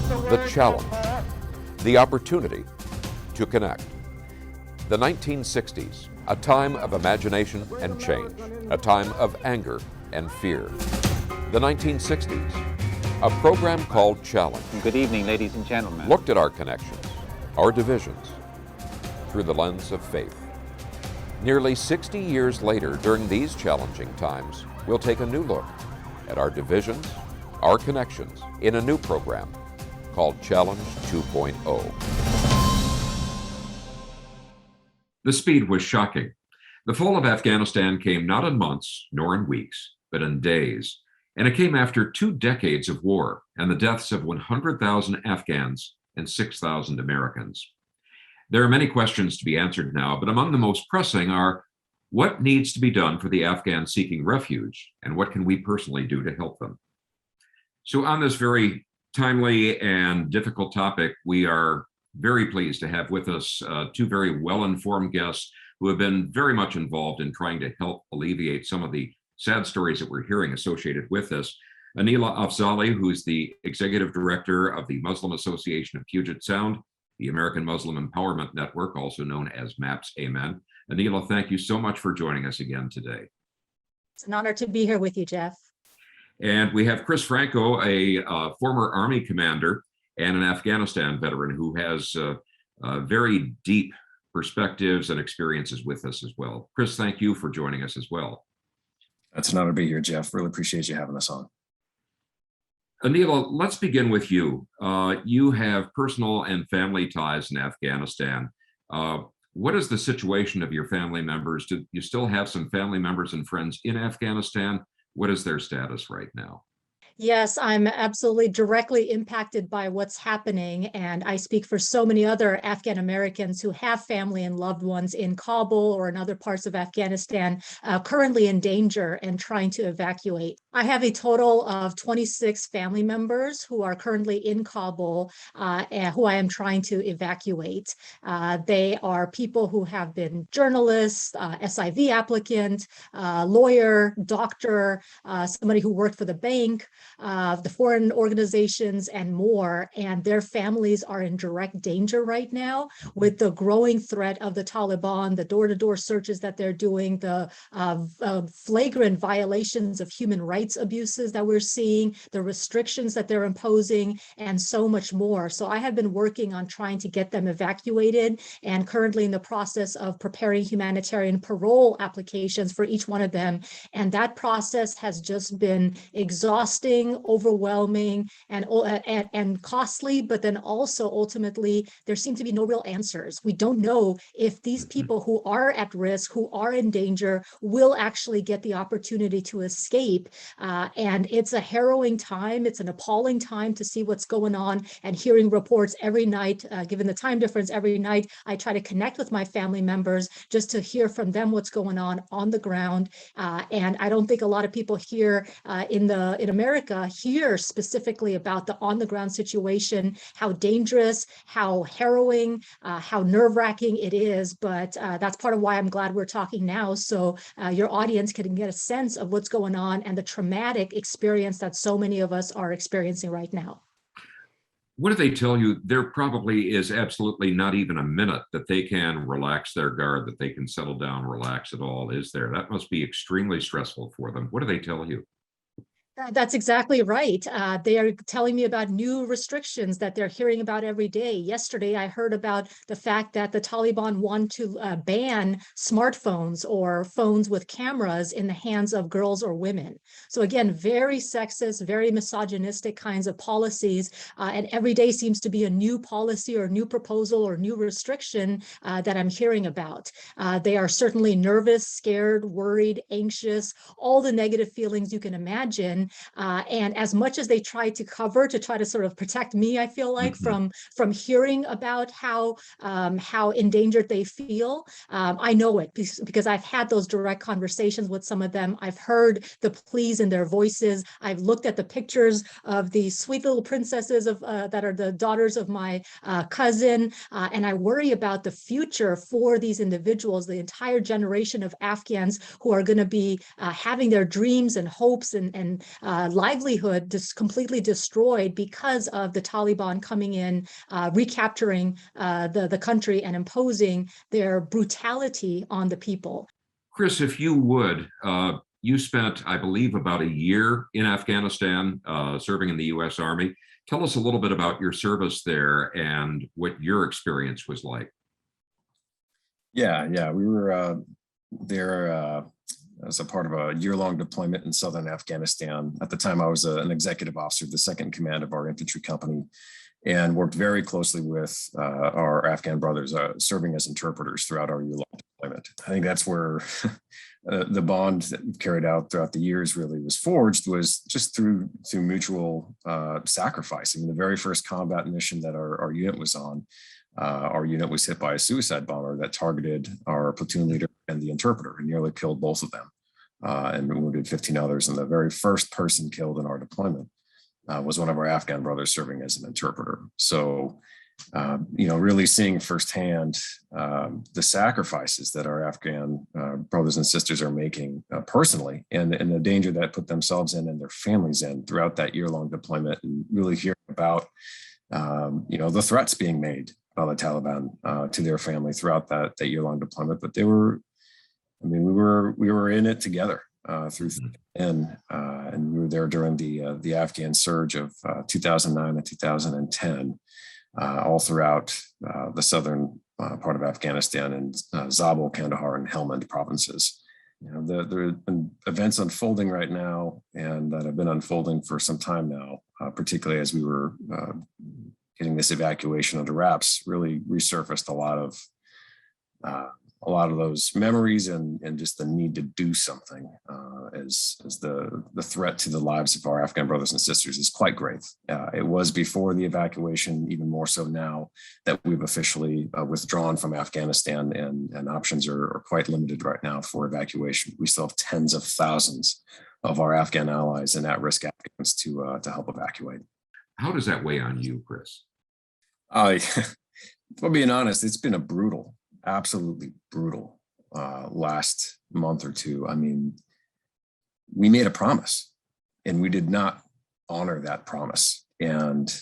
The challenge, the opportunity to connect. The 1960s, a time of imagination and change, a time of anger and fear. The 1960s, a program called Challenge. Good evening, ladies and gentlemen. Looked at our connections, our divisions, through the lens of faith. Nearly 60 years later, during these challenging times, we'll take a new look at our divisions, our connections, in a new program called Challenge 2.0. The speed was shocking. The fall of Afghanistan came not in months nor in weeks, but in days. And it came after 2 decades of war and the deaths of 100,000 Afghans and 6,000 Americans. There are many questions to be answered now, but among the most pressing are, what needs to be done for the Afghans seeking refuge, and what can we personally do to help them? So on this very timely and difficult topic, we are very pleased to have with us 2 very well-informed guests who have been very much involved in trying to help alleviate some of the sad stories that we're hearing associated with this. Anila Afzali, who's the Executive Director of the Muslim Association of Puget Sound, the American Muslim Empowerment Network, also known as MAPS Amen. Anila, thank you so much for joining us again today. It's an honor to be here with you, Jeff. And we have Chris Franco, a former Army commander and an Afghanistan veteran who has very deep perspectives and experiences with us as well. Chris, thank you for joining us as well. It's an honor to be here, Jeff. Really appreciate you having us on. Anila, let's begin with you. You have personal and family ties in Afghanistan. What is the situation of your family members? Do you still have some family members and friends in Afghanistan? What is their status right now? Yes, I'm absolutely directly impacted by what's happening. And I speak for so many other Afghan Americans who have family and loved ones in Kabul or in other parts of Afghanistan, currently in danger and trying to evacuate. I have a total of 26 family members who are currently in Kabul and who I am trying to evacuate. They are people who have been journalists, SIV applicant, lawyer, doctor, somebody who worked for the bank, the foreign organizations and more, and their families are in direct danger right now with the growing threat of the Taliban, the door-to-door searches that they're doing, the flagrant violations of human rights abuses that we're seeing, the restrictions that they're imposing, and so much more. So I have been working on trying to get them evacuated and currently in the process of preparing humanitarian parole applications for each one of them. And that process has just been exhausting, overwhelming, and costly, but then also ultimately there seem to be no real answers. We don't know if these people who are at risk, who are in danger, will actually get the opportunity to escape. And it's a harrowing time. It's an appalling time to see what's going on and hearing reports every night. Given the time difference, every night I try to connect with my family members just to hear from them what's going on the ground. And I don't think a lot of people here in America hear specifically about the on-the-ground situation, how dangerous, how harrowing, how nerve-wracking it is. But that's part of why I'm glad we're talking now, so your audience can get a sense of what's going on and the traumatic experience that so many of us are experiencing right now. What do they tell you? There probably is absolutely not even a minute that they can relax their guard, that they can settle down, relax at all, is there? That must be extremely stressful for them. What do they tell you? That's exactly right. They are telling me about new restrictions that they're hearing about every day. Yesterday, I heard about the fact that the Taliban want to ban smartphones or phones with cameras in the hands of girls or women. So again, very sexist, very misogynistic kinds of policies. And every day seems to be a new policy or new proposal or new restriction that I'm hearing about. They are certainly nervous, scared, worried, anxious, all the negative feelings you can imagine. And as much as they try to cover to try to sort of protect me, I feel like from hearing about how endangered they feel, I know it because I've had those direct conversations with some of them. I've heard the pleas in their voices. I've looked at the pictures of the sweet little princesses of that are the daughters of my cousin, and I worry about the future for these individuals, the entire generation of Afghans who are going to be having their dreams and hopes and livelihood just completely destroyed because of the Taliban coming in, recapturing the country and imposing their brutality on the people. Chris, if you would, you spent, I believe, about a year in Afghanistan serving in the U.S. Army. Tell us a little bit about your service there and what your experience was like. Yeah, we were there as a part of a year-long deployment in southern Afghanistan. At the time, I was an executive officer of the second in command of our infantry company, and worked very closely with our Afghan brothers, serving as interpreters throughout our year-long deployment. I think that's where the bond that we've carried out throughout the years really was forged, was just through mutual sacrifice. I mean, the very first combat mission that our unit was on, our unit was hit by a suicide bomber that targeted our platoon leader and the interpreter and nearly killed both of them, and wounded 15 others. And the very first person killed in our deployment was one of our Afghan brothers serving as an interpreter. So, really seeing firsthand the sacrifices that our Afghan brothers and sisters are making personally, and the danger that put themselves in and their families in throughout that year-long deployment, and really hearing about, the threats being made by the Taliban to their family throughout that year-long deployment. But we were in it together through and we were there during the Afghan surge of 2009 and 2010, all throughout the southern part of Afghanistan and Zabul, Kandahar, and Helmand provinces. There have been events unfolding right now, and that have been unfolding for some time now, particularly as we were getting this evacuation under wraps, really resurfaced a lot of those memories and just the need to do something, as the threat to the lives of our Afghan brothers and sisters is quite great. It was before the evacuation, even more so now that we've officially withdrawn from Afghanistan, and options are quite limited right now for evacuation. We still have tens of thousands of our Afghan allies and at-risk Afghans to help evacuate. How does that weigh on you, Chris? For being honest, it's been absolutely brutal last month or two. I mean, we made a promise and we did not honor that promise. And,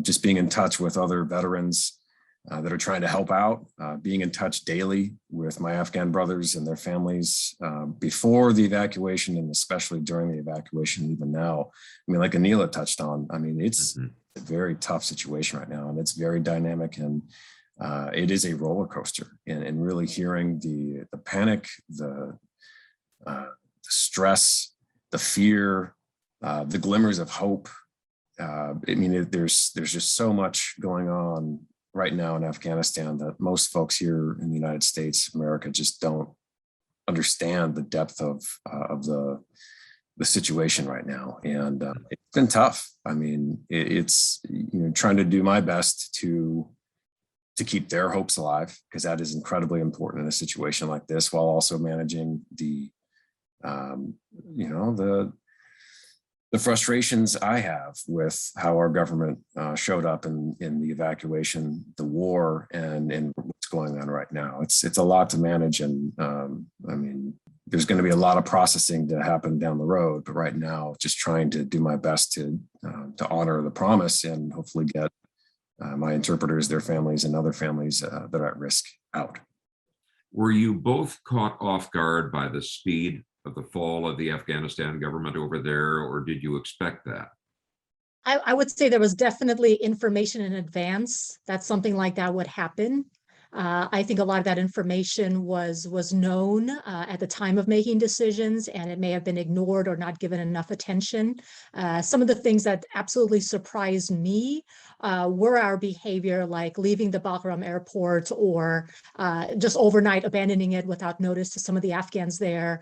just being in touch with other veterans that are trying to help out, being in touch daily with my Afghan brothers and their families before the evacuation, and especially during the evacuation, even now. I mean, like Anila touched on, it's a very tough situation right now, and it's very dynamic, and it is a roller coaster. And really hearing the panic, the stress, the fear, the glimmers of hope. There's just so much going on right now in Afghanistan that most folks here in the United States, America, just don't understand the depth of the situation right now. And it's been tough. It's trying to do my best to keep their hopes alive, because that is incredibly important in a situation like this, while also managing the frustrations I have with how our government showed up in the evacuation, the war, and what's going on right now. It's a lot to manage, and there's going to be a lot of processing to happen down the road. But right now, just trying to do my best to honor the promise and hopefully get my interpreters, their families, and other families that are at risk out. Were you both caught off guard by the speed of the fall of the Afghanistan government over there, or did you expect that? I would say there was definitely information in advance that something like that would happen. I think a lot of that information was known at the time of making decisions, and it may have been ignored or not given enough attention. Some of the things that absolutely surprised me were our behavior, like leaving the Bagram airport, or just overnight abandoning it without notice to some of the Afghans there.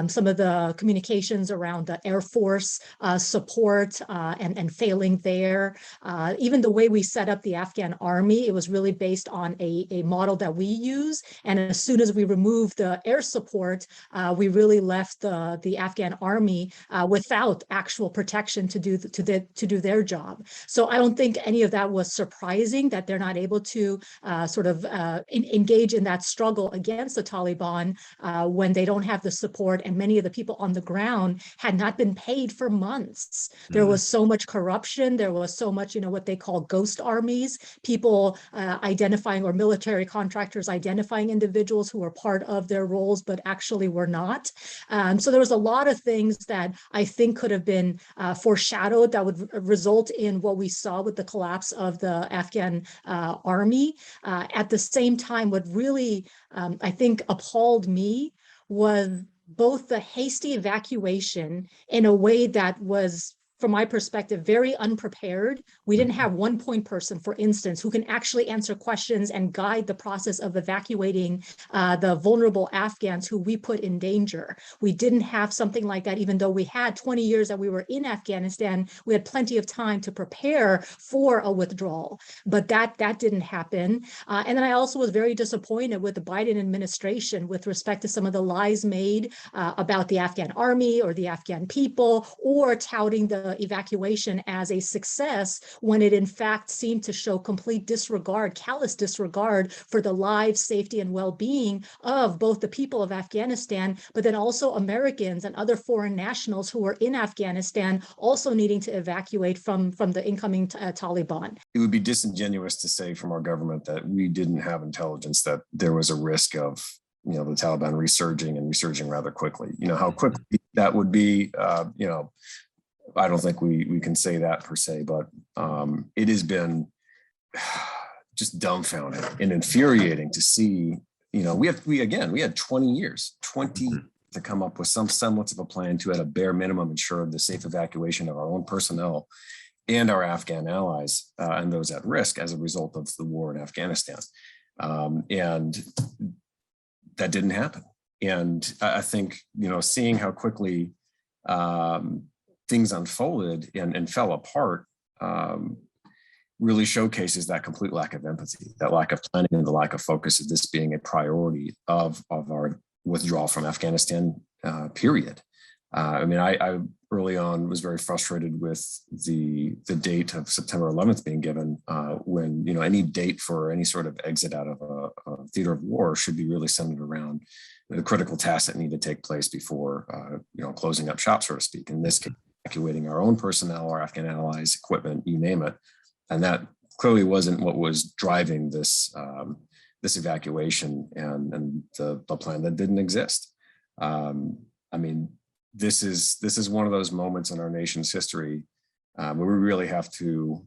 Some of the communications around the Air Force support and failing there. Even the way we set up the Afghan army, it was really based on a model that we use. And as soon as we removed the air support, we really left the Afghan army without actual protection to do their job. So I don't think any me of that was surprising, that they're not able to engage in that struggle against the Taliban when they don't have the support, and many of the people on the ground had not been paid for months. There was so much corruption. There was so much, what they call ghost armies, people identifying, or military contractors identifying individuals who were part of their roles but actually were not. So there was a lot of things that I think could have been foreshadowed that would result in what we saw with the collapse of the Afghan army. At the same time, what really, I think, appalled me was both the hasty evacuation in a way that was, from my perspective, very unprepared. We didn't have one point person, for instance, who can actually answer questions and guide the process of evacuating the vulnerable Afghans who we put in danger. We didn't have something like that, even though we had 20 years that we were in Afghanistan. We had plenty of time to prepare for a withdrawal, but that didn't happen. And then I also was very disappointed with the Biden administration with respect to some of the lies made about the Afghan army or the Afghan people, or touting the evacuation as a success when it in fact seemed to show complete disregard, callous disregard for the lives, safety, and well-being of both the people of Afghanistan, but then also Americans and other foreign nationals who were in Afghanistan also needing to evacuate from the incoming Taliban. It would be disingenuous to say from our government that we didn't have intelligence that there was a risk of the Taliban resurging rather quickly. How quickly that would be, I don't think we can say that per se, but it has been just dumbfounding and infuriating to see. We had 20 years to come up with some semblance of a plan to, at a bare minimum, ensure the safe evacuation of our own personnel and our Afghan allies and those at risk as a result of the war in Afghanistan. And that didn't happen. And I think, seeing how quickly things unfolded and fell apart really showcases that complete lack of empathy, that lack of planning, and the lack of focus of this being a priority of our withdrawal from Afghanistan, period. I early on was very frustrated with the date of September 11th being given, when any date for any sort of exit out of a theater of war should be really centered around the critical tasks that need to take place before closing up shop, so to speak. In this case, evacuating our own personnel, our Afghan allies, equipment, you name it. And that clearly wasn't what was driving this evacuation and the plan that didn't exist. This is one of those moments in our nation's history where we really have to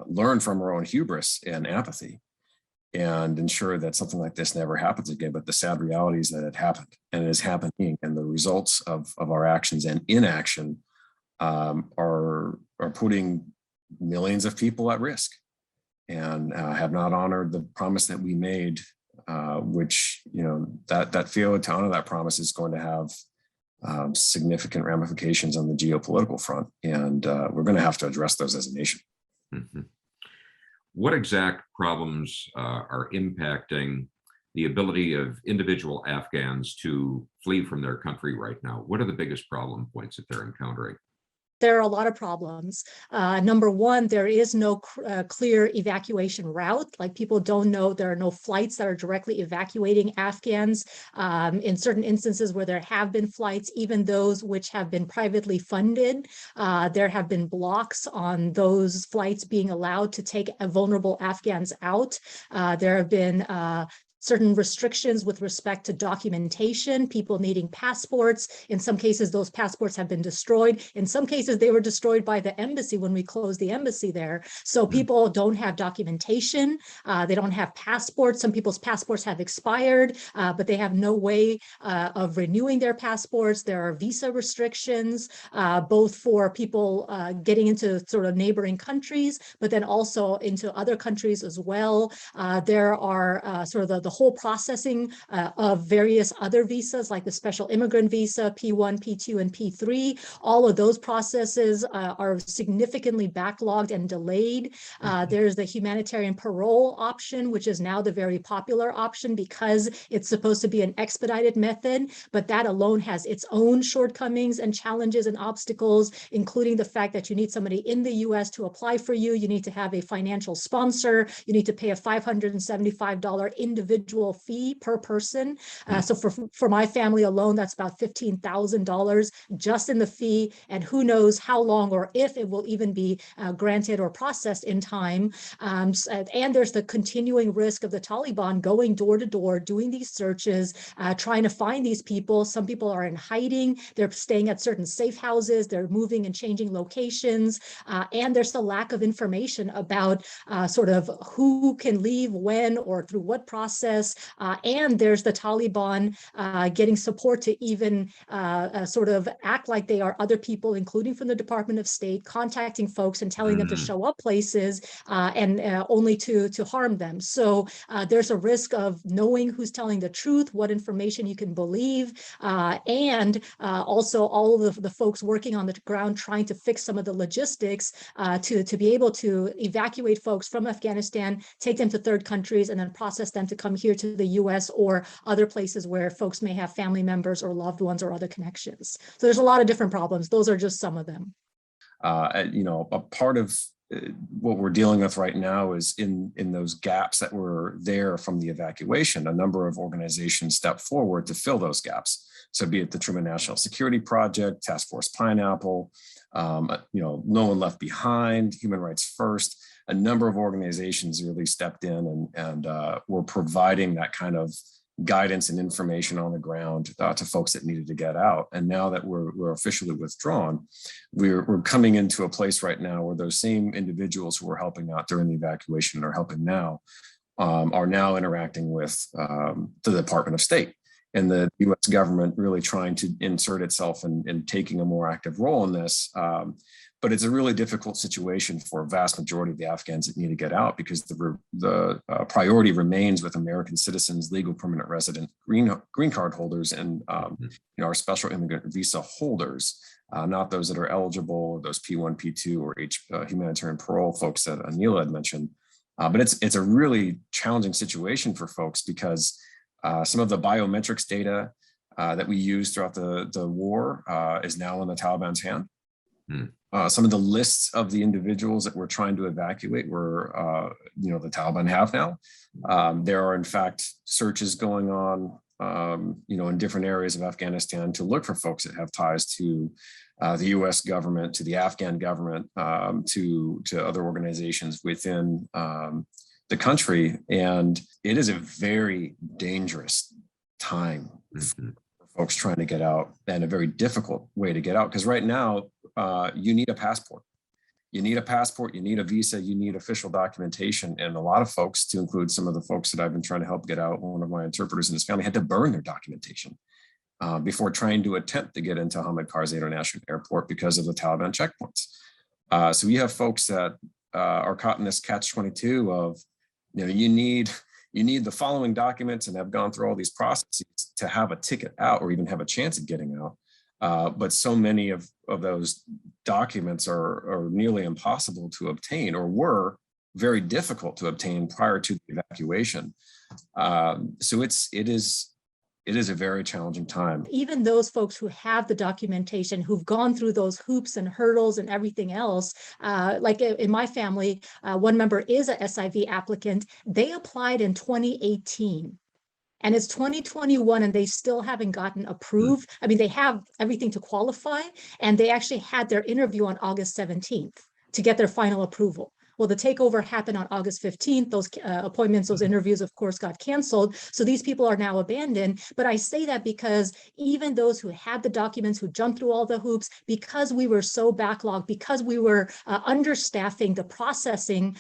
learn from our own hubris and apathy and ensure that something like this never happens again. But the sad reality is that it happened, and it is happening, and the results of our actions and inaction are putting millions of people at risk, and have not honored the promise that we made, which, that failure to honor that promise is going to have significant ramifications on the geopolitical front. And we're going to have to address those as a nation. Mm-hmm. What exact problems are impacting the ability of individual Afghans to flee from their country right now? What are the biggest problem points that they're encountering? There are a lot of problems. Number one, there is no clear evacuation route. Like, people don't know, there are no flights that are directly evacuating Afghans. In certain instances where there have been flights, even those which have been privately funded, there have been blocks on those flights being allowed to take vulnerable Afghans out. There have been certain restrictions with respect to documentation, people needing passports. In some cases, those passports have been destroyed. In some cases, they were destroyed by the embassy when we closed the embassy there. So people don't have documentation. They don't have passports. Some people's passports have expired, but they have no way of renewing their passports. There are visa restrictions, both for people getting into sort of neighboring countries, but then also into other countries as well. There are sort of the the whole processing of various other visas, like the special immigrant visa, P1, P2, and P3. All of those processes are significantly backlogged and delayed. There's the humanitarian parole option, which is now the very popular option because it's supposed to be an expedited method, but that alone has its own shortcomings and challenges and obstacles, including the fact that you need somebody in the US to apply for you. You need to have a financial sponsor. You need to pay a $575 individual fee per person. So for my family alone, that's about $15,000 just in the fee, and who knows how long or if it will even be granted or processed in time. And there's the continuing risk of the Taliban going door to door, doing these searches, trying to find these people. Some people are in hiding. They're staying at certain safe houses. They're moving and changing locations. And there's the lack of information about sort of who can leave when or through what process. And there's the Taliban getting support to even sort of act like they are other people, including from the Department of State, contacting folks and telling them to show up places and only to harm them. So there's a risk of knowing who's telling the truth, what information you can believe, and also all of the folks working on the ground trying to fix some of the logistics to be able to evacuate folks from Afghanistan, take them to third countries, and then process them to come here to the US or other places where folks may have family members or loved ones or other connections. So there's a lot of different problems. Those are just some of them. A part of what we're dealing with right now is in those gaps that were there from the evacuation. A number of organizations stepped forward to fill those gaps. So be it the Truman National Security Project, Task Force Pineapple, No One Left Behind, Human Rights First. A number of organizations really stepped in and were providing that kind of guidance and information on the ground to folks that needed to get out. And now that we're officially withdrawn, we're coming into a place right now where those same individuals who were helping out during the evacuation and are helping now are now interacting with the Department of State and the US government really trying to insert itself and taking a more active role in this. But it's a really difficult situation for a vast majority of the Afghans that need to get out because the priority remains with American citizens, legal permanent resident, green card holders, and our special immigrant visa holders, not those that are eligible, those P1, P2, or humanitarian parole folks that Anila had mentioned. But it's a really challenging situation for folks because some of the biometrics data that we used throughout the war is now in the Taliban's hand. Some of the lists of the individuals that we're trying to evacuate were, the Taliban have now. There are, in fact, searches going on, in different areas of Afghanistan to look for folks that have ties to the U.S. government, to the Afghan government, to other organizations within the country. And it is a very dangerous time for folks trying to get out, and a very difficult way to get out. Because right now, you need a passport. You need a passport, you need a visa, you need official documentation. And a lot of folks, to include some of the folks that I've been trying to help get out, one of my interpreters and his family had to burn their documentation before trying to attempt to get into Hamid Karzai International Airport because of the Taliban checkpoints. So we have folks that are caught in this catch-22 of, you need the following documents and have gone through all these processes to have a ticket out or even have a chance at getting out. But so many of those documents are nearly impossible to obtain, or were very difficult to obtain prior to the evacuation. So it is a very challenging time. Even those folks who have the documentation, who've gone through those hoops and hurdles and everything else, like in my family, one member is a SIV applicant. They applied in 2018. And it's 2021 and they still haven't gotten approved. I mean, they have everything to qualify, and they actually had their interview on August 17th to get their final approval. Well, the takeover happened on August 15th. Those appointments, those interviews, of course, got canceled. So these people are now abandoned. But I say that because even those who had the documents, who jumped through all the hoops, because we were so backlogged, because we were understaffing the processing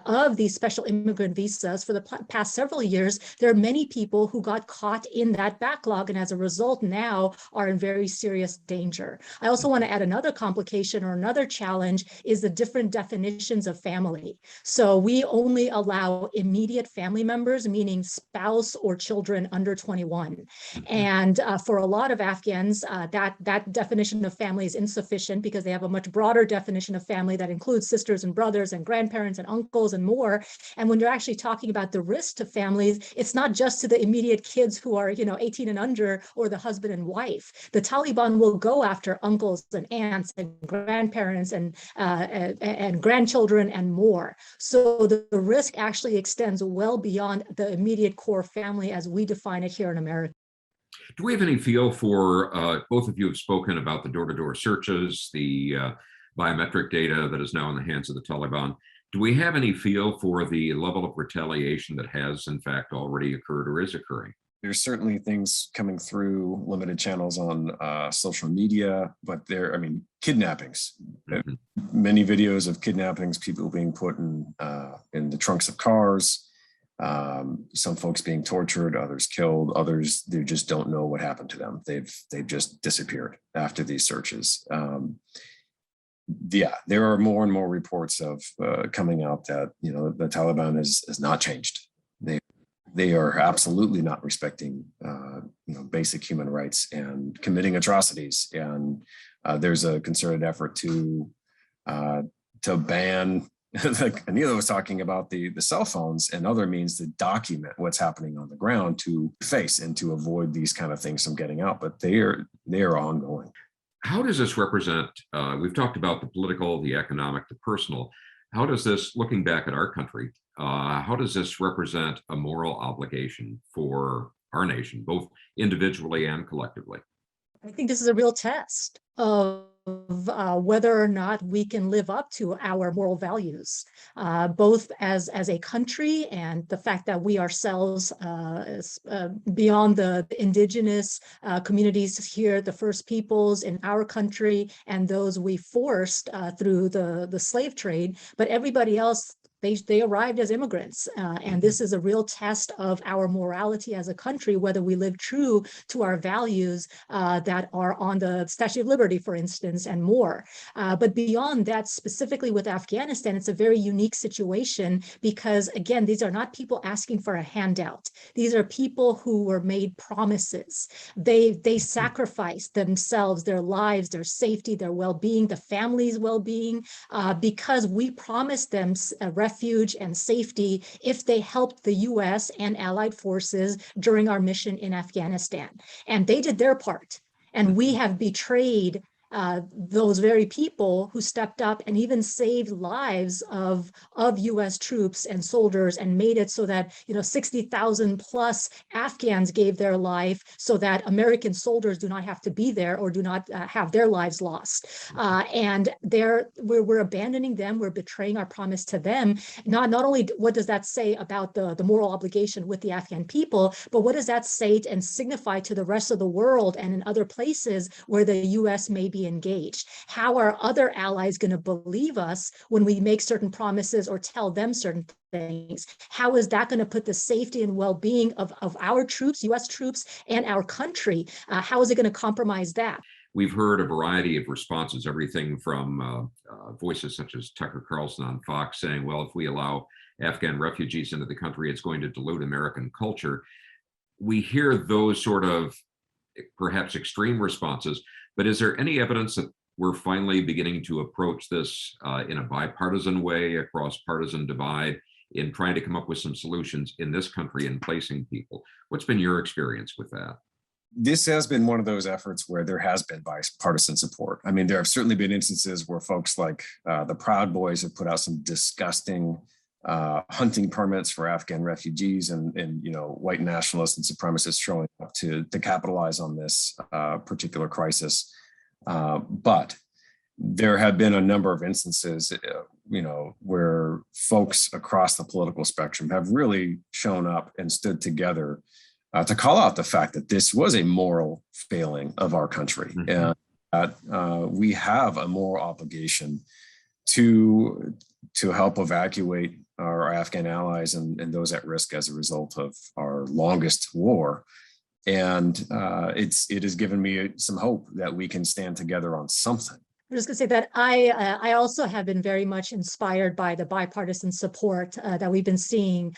of these special immigrant visas for the past several years, there are many people who got caught in that backlog, and as a result now are in very serious danger. I also want to add another complication or another challenge is the different definitions of family family. So we only allow immediate family members, meaning spouse or children under 21. And for a lot of Afghans, that definition of family is insufficient because they have a much broader definition of family that includes sisters and brothers and grandparents and uncles and more. And when you're actually talking about the risk to families, it's not just to the immediate kids who are, 18 and under, or the husband and wife. The Taliban will go after uncles and aunts and grandparents and grandchildren and more. So the risk actually extends well beyond the immediate core family as we define it here in America. Do we have any feel for, both of you have spoken about the door-to-door searches, the biometric data that is now in the hands of the Taliban. Do we have any feel for the level of retaliation that has in fact already occurred or is occurring? There's certainly things coming through limited channels on social media, but kidnappings. Mm-hmm. Many videos of kidnappings, people being put in the trunks of cars, some folks being tortured, others killed, others, they just don't know what happened to them. They've just disappeared after these searches. There are more and more reports of coming out that the Taliban has not changed. They are absolutely not respecting basic human rights and committing atrocities. And there's a concerted effort to ban, like Anila was talking about, the cell phones and other means to document what's happening on the ground, to face and to avoid these kind of things from getting out. But they are ongoing. How does this represent, we've talked about the political, the economic, the personal. How does this, looking back at our country, how does this represent a moral obligation for our nation, both individually and collectively? I think this is a real test of whether or not we can live up to our moral values, both as a country, and the fact that we ourselves, beyond the indigenous communities here, the First Peoples in our country, and those we forced through the slave trade, but everybody else, they arrived as immigrants. And this is a real test of our morality as a country, whether we live true to our values that are on the Statue of Liberty, for instance, and more. But beyond that, specifically with Afghanistan, it's a very unique situation because, again, these are not people asking for a handout. These are people who were made promises. They sacrificed themselves, their lives, their safety, their well-being, the family's well-being, because we promised them refuge and safety if they helped the US and allied forces during our mission in Afghanistan. And they did their part. And we have betrayed those very people who stepped up and even saved lives of US troops and soldiers, and made it so that 60,000 plus Afghans gave their life so that American soldiers do not have to be there or do not have their lives lost. And we're abandoning them, we're betraying our promise to them. Not only what does that say about the moral obligation with the Afghan people, but what does that say and signify to the rest of the world and in other places where the US may be engaged? How are other allies going to believe us when we make certain promises or tell them certain things? How is that going to put the safety and well-being of our troops, US troops, and our country? How is it going to compromise that? We've heard a variety of responses, everything from voices such as Tucker Carlson on Fox saying, well, if we allow Afghan refugees into the country, it's going to dilute American culture. We hear those sort of perhaps extreme responses, but is there any evidence that we're finally beginning to approach this in a bipartisan way, across partisan divide, in trying to come up with some solutions in this country in placing people? What's been your experience with that? This has been one of those efforts where there has been bipartisan support. I mean, there have certainly been instances where folks like the Proud Boys have put out some disgusting hunting permits for Afghan refugees, and white nationalists and supremacists showing up to capitalize on this particular crisis. But there have been a number of instances, where folks across the political spectrum have really shown up and stood together to call out the fact that this was a moral failing of our country, and that we have a moral obligation to help evacuate our Afghan allies and those at risk as a result of our longest war. And it has given me some hope that we can stand together on something. I'm just going to say that I also have been very much inspired by the bipartisan support that we've been seeing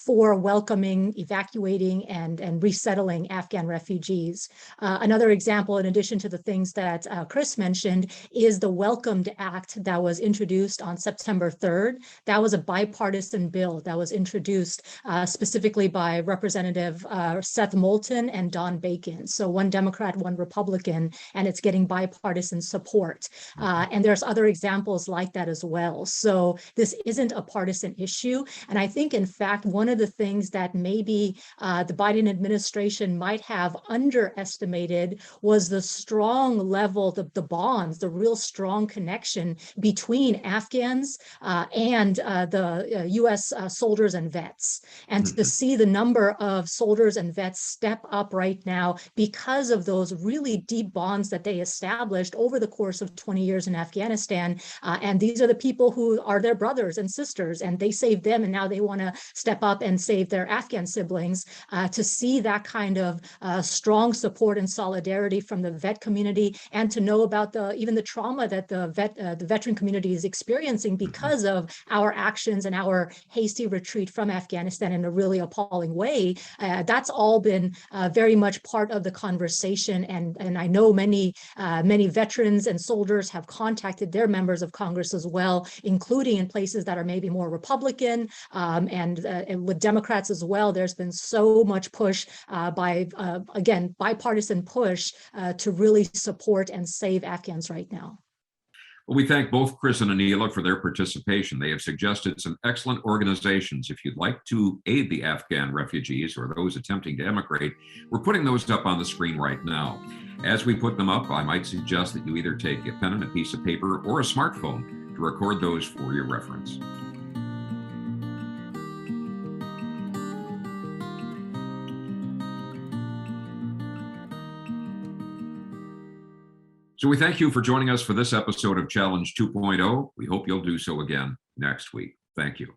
for welcoming, evacuating, and resettling Afghan refugees. Another example, in addition to the things that Chris mentioned, is the Welcomed Act that was introduced on September 3rd. That was a bipartisan bill that was introduced specifically by Representative Seth Moulton and Don Bacon. So one Democrat, one Republican, and it's getting bipartisan support. And there's other examples like that as well. So this isn't a partisan issue. And I think, in fact, one of the things that maybe the Biden administration might have underestimated was the strong level, the bonds, the real strong connection between Afghans and the US soldiers and vets. And to see the number of soldiers and vets step up right now because of those really deep bonds that they established over the course of 20 years in Afghanistan. And these are the people who are their brothers and sisters, and they saved them, and now they want to step up and save their Afghan siblings. To see that kind of strong support and solidarity from the vet community, and to know about even the trauma that the veteran community is experiencing because of our actions and our hasty retreat from Afghanistan in a really appalling way, that's all been very much part of the conversation. And I know many veterans and soldiers have contacted their members of Congress as well, including in places that are maybe more Republican, and with Democrats as well. There's been so much push again, bipartisan push to really support and save Afghans right now. Well, we thank both Chris and Anila for their participation. They have suggested some excellent organizations. If you'd like to aid the Afghan refugees or those attempting to emigrate, we're putting those up on the screen right now. As we put them up, I might suggest that you either take a pen and a piece of paper or a smartphone to record those for your reference. So we thank you for joining us for this episode of Challenge 2.0. We hope you'll do so again next week. Thank you.